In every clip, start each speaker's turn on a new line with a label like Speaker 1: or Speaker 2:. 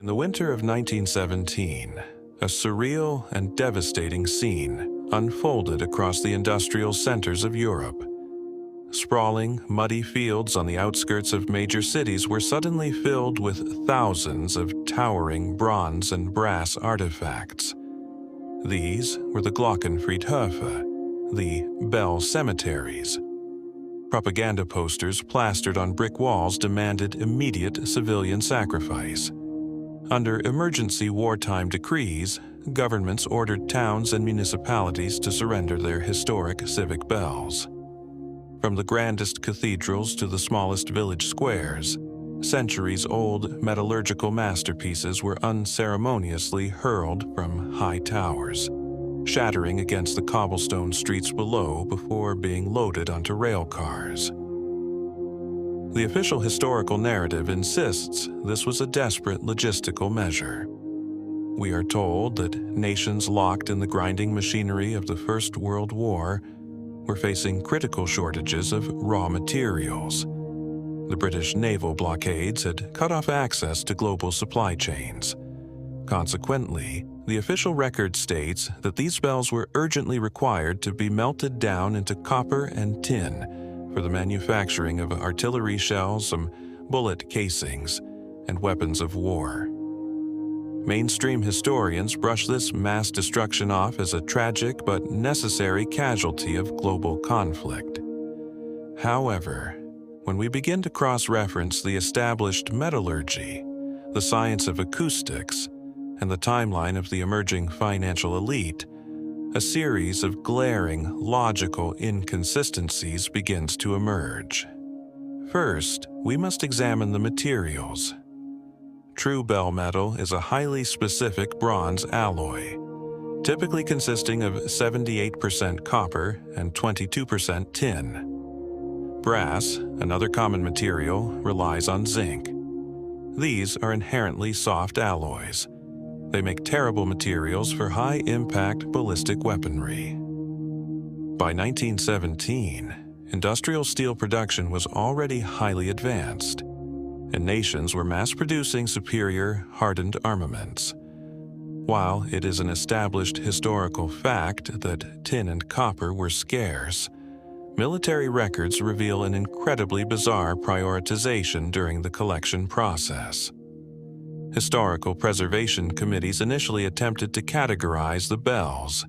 Speaker 1: In the winter of 1917, a surreal and devastating scene unfolded across the industrial centers of Europe. Sprawling, muddy fields on the outskirts of major cities were suddenly filled with thousands of towering bronze and brass artifacts. These were the Glockenfriedhöfe, the Bell Cemeteries. Propaganda posters plastered on brick walls demanded immediate civilian sacrifice. Under emergency wartime decrees, governments ordered towns and municipalities to surrender their historic civic bells. From the grandest cathedrals to the smallest village squares, centuries-old metallurgical masterpieces were unceremoniously hurled from high towers, shattering against the cobblestone streets below before being loaded onto rail cars. The official historical narrative insists this was a desperate logistical measure. We are told that nations locked in the grinding machinery of the First World War were facing critical shortages of raw materials. The British naval blockades had cut off access to global supply chains. Consequently, the official record states that these bells were urgently required to be melted down into copper and tin for the manufacturing of artillery shells, some bullet casings, and weapons of war. Mainstream historians brush this mass destruction off as a tragic but necessary casualty of global conflict. However, when we begin to cross-reference the established metallurgy, the science of acoustics, and the timeline of the emerging financial elite, a series of glaring, logical inconsistencies begins to emerge. First, we must examine the materials. True bell metal is a highly specific bronze alloy, typically consisting of 78% copper and 22% tin. Brass, another common material, relies on zinc. These are inherently soft alloys. They make terrible materials for high-impact ballistic weaponry. By 1917, industrial steel production was already highly advanced, and nations were mass-producing superior, hardened armaments. While it is an established historical fact that tin and copper were scarce, military records reveal an incredibly bizarre prioritization during the collection process. Historical preservation committees initially attempted to categorize the bells.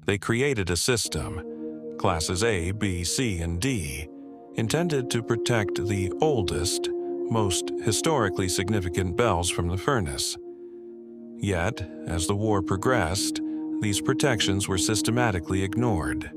Speaker 1: They created a system, classes A, B, C, and D, intended to protect the oldest, most historically significant bells from the furnace. Yet, as the war progressed, these protections were systematically ignored.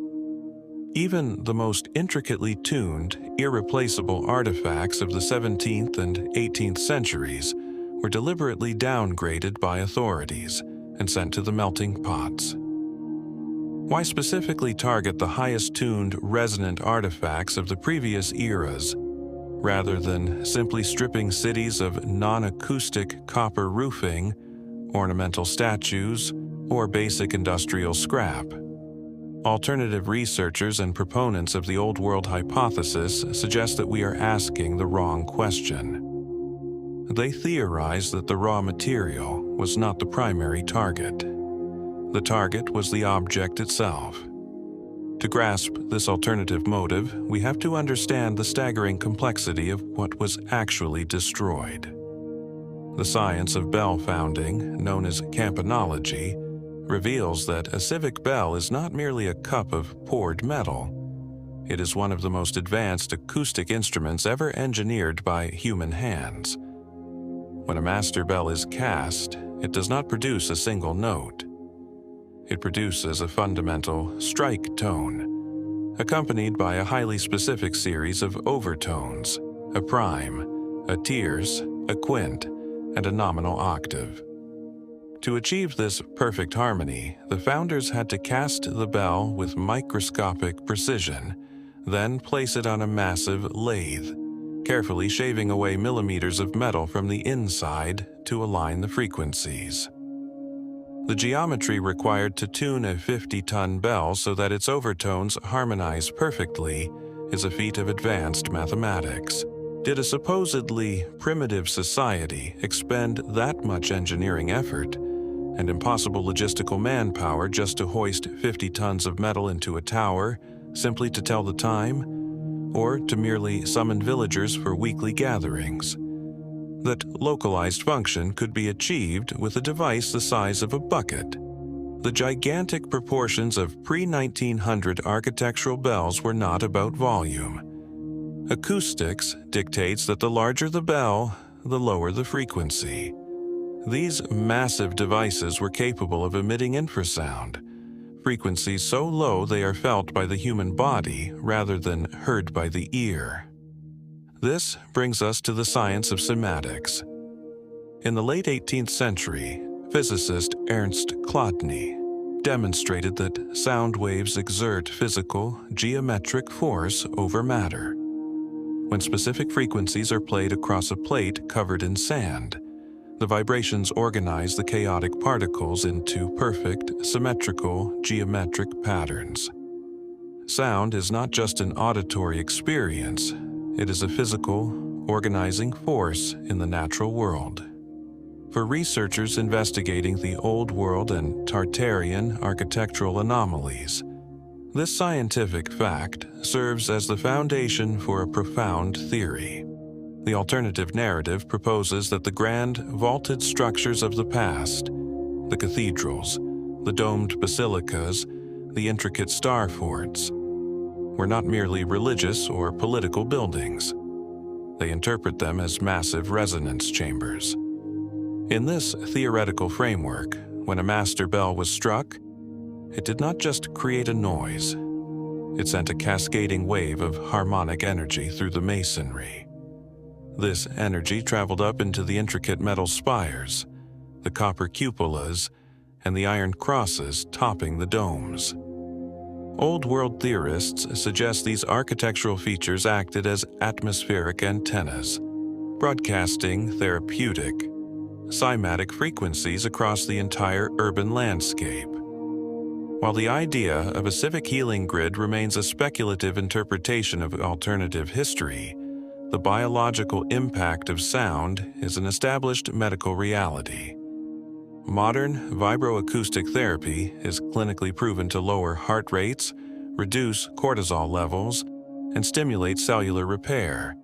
Speaker 1: Even the most intricately tuned, irreplaceable artifacts of the 17th and 18th centuries were deliberately downgraded by authorities and sent to the melting pots. Why specifically target the highest-tuned resonant artifacts of the previous eras, rather than simply stripping cities of non-acoustic copper roofing, ornamental statues, or basic industrial scrap? Alternative researchers and proponents of the Old World hypothesis suggest that we are asking the wrong question. They theorize that the raw material was not the primary target. The target was the object itself. To grasp this alternative motive, we have to understand the staggering complexity of what was actually destroyed. The science of bell founding, known as campanology, reveals that a civic bell is not merely a cup of poured metal. It is one of the most advanced acoustic instruments ever engineered by human hands. When a master bell is cast, it does not produce a single note. It produces a fundamental strike tone, accompanied by a highly specific series of overtones, a prime, a tierce, a quint, and a nominal octave. To achieve this perfect harmony, the founders had to cast the bell with microscopic precision, then place it on a massive lathe, carefully shaving away millimeters of metal from the inside to align the frequencies. The geometry required to tune a 50-ton bell so that its overtones harmonize perfectly is a feat of advanced mathematics. Did a supposedly primitive society expend that much engineering effort and impossible logistical manpower just to hoist 50 tons of metal into a tower simply to tell the time, or to merely summon villagers for weekly gatherings? That localized function could be achieved with a device the size of a bucket. The gigantic proportions of pre-1900 architectural bells were not about volume. Acoustics dictates that the larger the bell, the lower the frequency. These massive devices were capable of emitting infrasound, frequencies so low they are felt by the human body rather than heard by the ear. This brings us to the science of cymatics. In the late 18th century, physicist Ernst Chladni demonstrated that sound waves exert physical, geometric force over matter. When specific frequencies are played across a plate covered in sand, the vibrations organize the chaotic particles into perfect, symmetrical, geometric patterns. Sound is not just an auditory experience, it is a physical, organizing force in the natural world. For researchers investigating the Old World and Tartarian architectural anomalies, this scientific fact serves as the foundation for a profound theory. The alternative narrative proposes that the grand, vaulted structures of the past, the cathedrals, the domed basilicas, the intricate star forts, were not merely religious or political buildings. They interpret them as massive resonance chambers. In this theoretical framework, when a master bell was struck, it did not just create a noise. It sent a cascading wave of harmonic energy through the masonry. This energy traveled up into the intricate metal spires, the copper cupolas, and the iron crosses topping the domes. Old World theorists suggest these architectural features acted as atmospheric antennas, broadcasting therapeutic, cymatic frequencies across the entire urban landscape. While the idea of a civic healing grid remains a speculative interpretation of alternative history, the biological impact of sound is an established medical reality. Modern vibroacoustic therapy is clinically proven to lower heart rates, reduce cortisol levels, and stimulate cellular repair.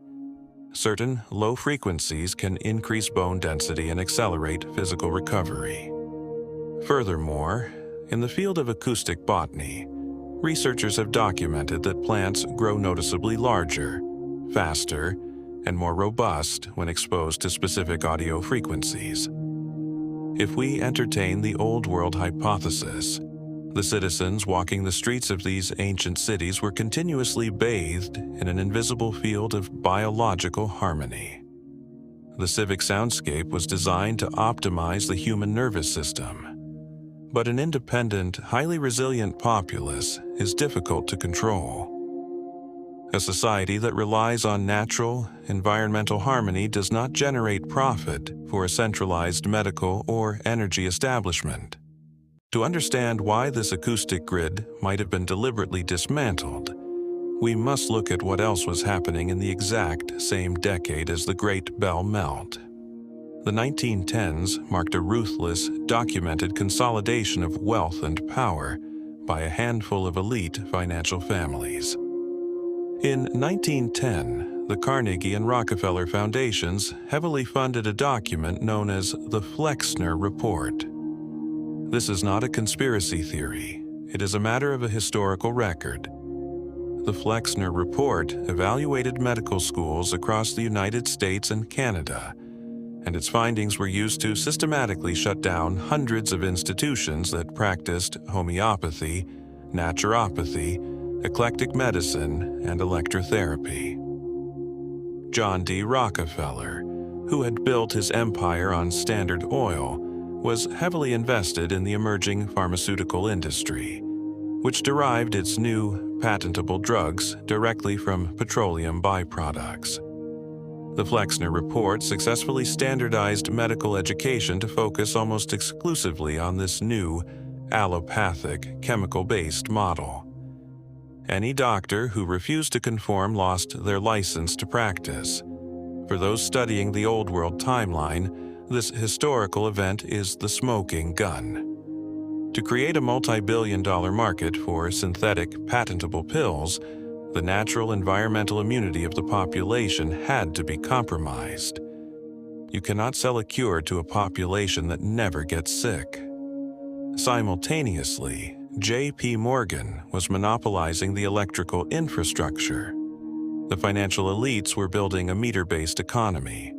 Speaker 1: Certain low frequencies can increase bone density and accelerate physical recovery. Furthermore, in the field of acoustic botany, researchers have documented that plants grow noticeably larger, faster, and more robust when exposed to specific audio frequencies. If we entertain the Old World hypothesis, the citizens walking the streets of these ancient cities were continuously bathed in an invisible field of biological harmony. The civic soundscape was designed to optimize the human nervous system. But an independent, highly resilient populace is difficult to control. A society that relies on natural, environmental harmony does not generate profit for a centralized medical or energy establishment. To understand why this acoustic grid might have been deliberately dismantled, we must look at what else was happening in the exact same decade as the Great Bell Melt. The 1910s marked a ruthless, documented consolidation of wealth and power by a handful of elite financial families. In 1910, the Carnegie and Rockefeller Foundations heavily funded a document known as the Flexner Report. This is not a conspiracy theory. It is a matter of a historical record. The Flexner Report evaluated medical schools across the United States and Canada, and its findings were used to systematically shut down hundreds of institutions that practiced homeopathy, naturopathy, eclectic medicine, and electrotherapy. John D. Rockefeller, who had built his empire on Standard Oil, was heavily invested in the emerging pharmaceutical industry, which derived its new, patentable drugs directly from petroleum byproducts. The Flexner Report successfully standardized medical education to focus almost exclusively on this new, allopathic, chemical-based model. Any doctor who refused to conform lost their license to practice, For those studying the Old World timeline, this historical event is the smoking gun. To create a multi-billion-dollar market for synthetic, patentable pills, the natural environmental immunity of the population had to be compromised. You cannot sell a cure to a population that never gets sick. Simultaneously, J.P. Morgan was monopolizing the electrical infrastructure. The financial elites were building a meter-based economy.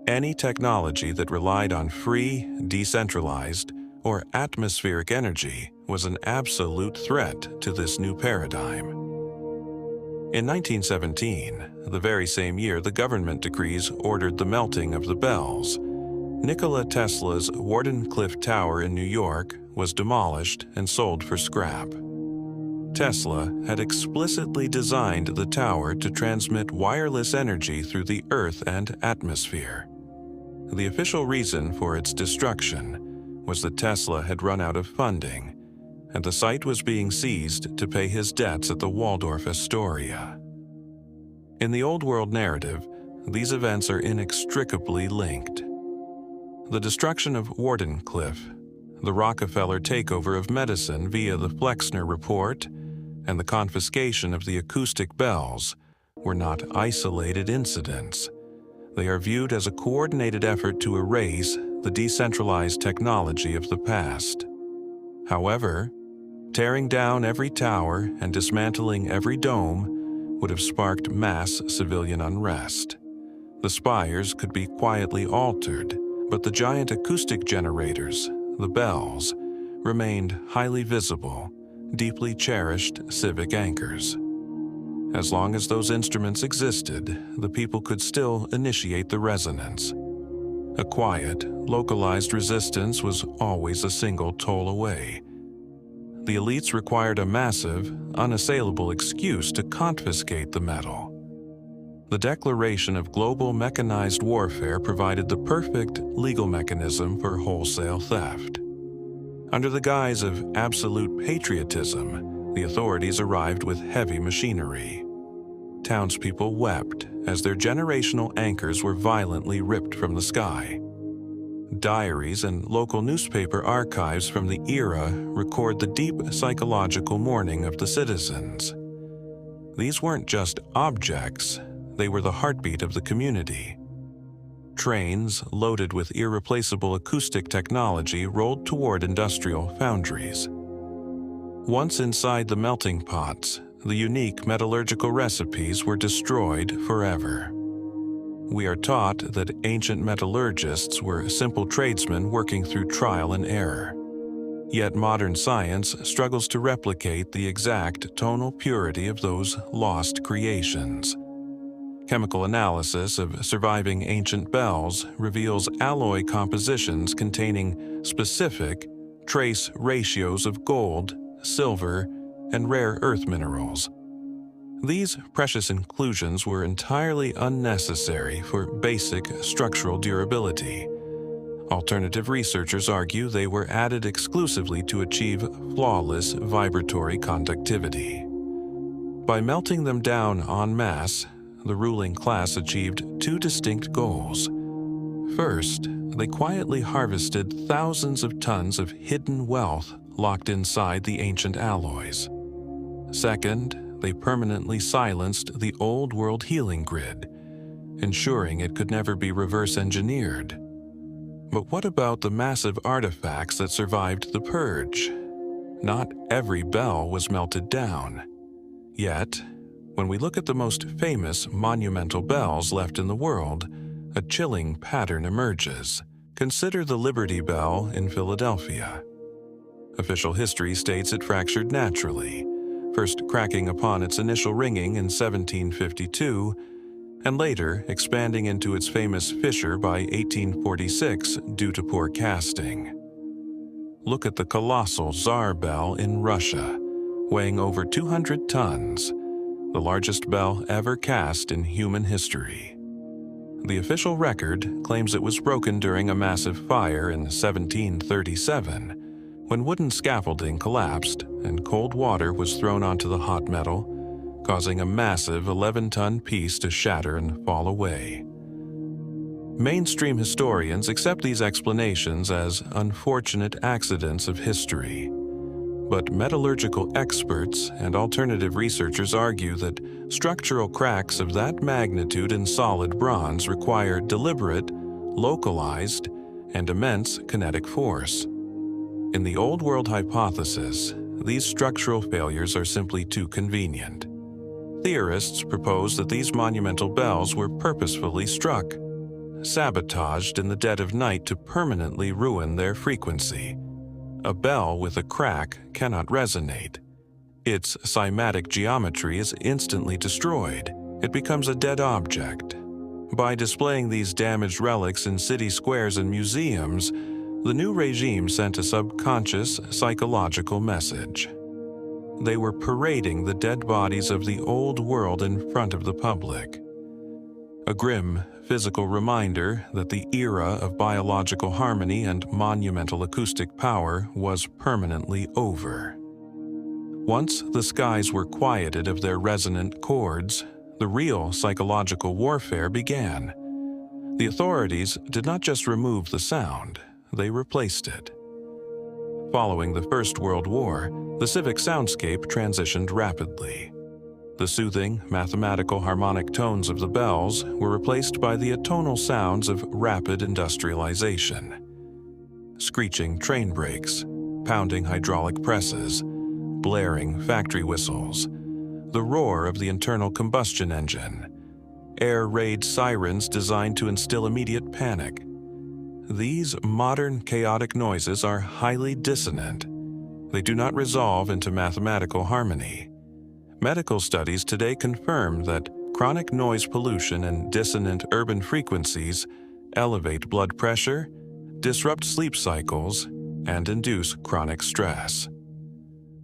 Speaker 1: Any technology that relied on free, decentralized, or atmospheric energy was an absolute threat to this new paradigm. In 1917, the very same year the government decrees ordered the melting of the bells, Nikola Tesla's Wardenclyffe Tower in New York was demolished and sold for scrap. Tesla had explicitly designed the tower to transmit wireless energy through the Earth and atmosphere. The official reason for its destruction was that Tesla had run out of funding, and the site was being seized to pay his debts at the Waldorf Astoria. In the Old World narrative, these events are inextricably linked. The destruction of Wardenclyffe, the Rockefeller takeover of medicine via the Flexner Report, and the confiscation of the acoustic bells were not isolated incidents. They are viewed as a coordinated effort to erase the decentralized technology of the past. However, tearing down every tower and dismantling every dome would have sparked mass civilian unrest. The spires could be quietly altered, but the giant acoustic generators, the bells, remained highly visible, deeply cherished civic anchors. As long as those instruments existed, the people could still initiate the resonance. A quiet, localized resistance was always a single toll away. The elites required a massive, unassailable excuse to confiscate the metal. The declaration of global mechanized warfare provided the perfect legal mechanism for wholesale theft. Under the guise of absolute patriotism, the authorities arrived with heavy machinery. Townspeople wept as their generational anchors were violently ripped from the sky. Diaries and local newspaper archives from the era record the deep psychological mourning of the citizens. These weren't just objects, they were the heartbeat of the community. Trains loaded with irreplaceable acoustic technology rolled toward industrial foundries. Once inside the melting pots, the unique metallurgical recipes were destroyed forever. We are taught that ancient metallurgists were simple tradesmen working through trial and error. Yet modern science struggles to replicate the exact tonal purity of those lost creations. Chemical analysis of surviving ancient bells reveals alloy compositions containing specific, trace ratios of gold, silver, and rare earth minerals. These precious inclusions were entirely unnecessary for basic structural durability. Alternative researchers argue they were added exclusively to achieve flawless vibratory conductivity. By melting them down en masse, the ruling class achieved two distinct goals. First, they quietly harvested thousands of tons of hidden wealth locked inside the ancient alloys. Second, they permanently silenced the old world healing grid, ensuring it could never be reverse engineered. But what about the massive artifacts that survived the purge? Not every bell was melted down. Yet, when we look at the most famous monumental bells left in the world, a chilling pattern emerges. Consider the Liberty Bell in Philadelphia. Official history states it fractured naturally, first cracking upon its initial ringing in 1752, and later expanding into its famous fissure by 1846 due to poor casting. Look at the colossal Tsar Bell in Russia, weighing over 200 tons, the largest bell ever cast in human history. The official record claims it was broken during a massive fire in 1737, when wooden scaffolding collapsed and cold water was thrown onto the hot metal, causing a massive 11-ton piece to shatter and fall away. Mainstream historians accept these explanations as unfortunate accidents of history. But metallurgical experts and alternative researchers argue that structural cracks of that magnitude in solid bronze require deliberate, localized, and immense kinetic force. In the Old World hypothesis, these structural failures are simply too convenient. Theorists propose that these monumental bells were purposefully struck, sabotaged in the dead of night to permanently ruin their frequency. A bell with a crack cannot resonate. Its cymatic geometry is instantly destroyed. It becomes a dead object. By displaying these damaged relics in city squares and museums, the new regime sent a subconscious psychological message. They were parading the dead bodies of the old world in front of the public. A grim physical reminder that the era of biological harmony and monumental acoustic power was permanently over. Once the skies were quieted of their resonant chords, the real psychological warfare began. The authorities did not just remove the sound, they replaced it. Following the First World War, the civic soundscape transitioned rapidly. The soothing, mathematical harmonic tones of the bells were replaced by the atonal sounds of rapid industrialization. Screeching train brakes, pounding hydraulic presses, blaring factory whistles, the roar of the internal combustion engine, air raid sirens designed to instill immediate panic. These modern chaotic noises are highly dissonant. They do not resolve into mathematical harmony. Medical studies today confirm that chronic noise pollution and dissonant urban frequencies elevate blood pressure, disrupt sleep cycles, and induce chronic stress.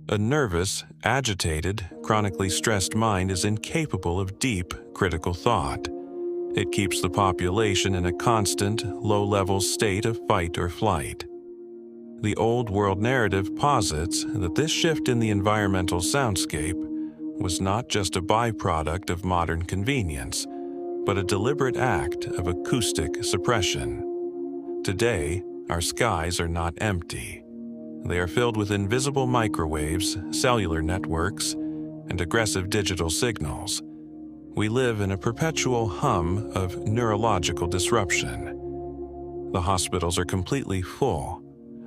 Speaker 1: A nervous, agitated, chronically stressed mind is incapable of deep, critical thought. It keeps the population in a constant, low-level state of fight or flight. The old world narrative posits that this shift in the environmental soundscape was not just a byproduct of modern convenience, but a deliberate act of acoustic suppression. Today, our skies are not empty. They are filled with invisible microwaves, cellular networks, and aggressive digital signals. We live in a perpetual hum of neurological disruption. The hospitals are completely full,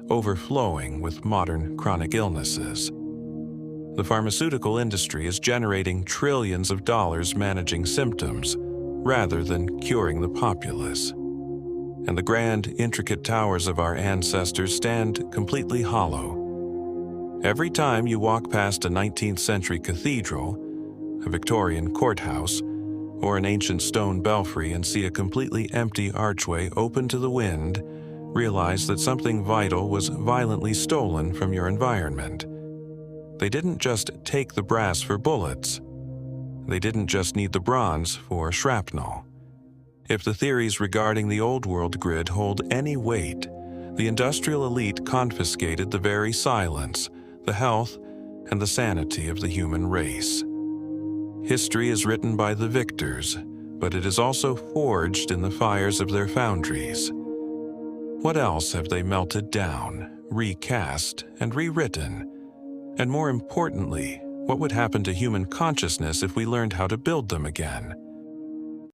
Speaker 1: overflowing with modern chronic illnesses. The pharmaceutical industry is generating trillions of dollars managing symptoms rather than curing the populace. And the grand, intricate towers of our ancestors stand completely hollow. Every time you walk past a 19th century cathedral, a Victorian courthouse, or an ancient stone belfry and see a completely empty archway open to the wind, realize that something vital was violently stolen from your environment. They didn't just take the brass for bullets. They didn't just need the bronze for shrapnel. If the theories regarding the old world grid hold any weight, the industrial elite confiscated the very silence, the health, and the sanity of the human race. History is written by the victors, but it is also forged in the fires of their foundries. What else have they melted down, recast, and rewritten? And more importantly, what would happen to human consciousness if we learned how to build them again?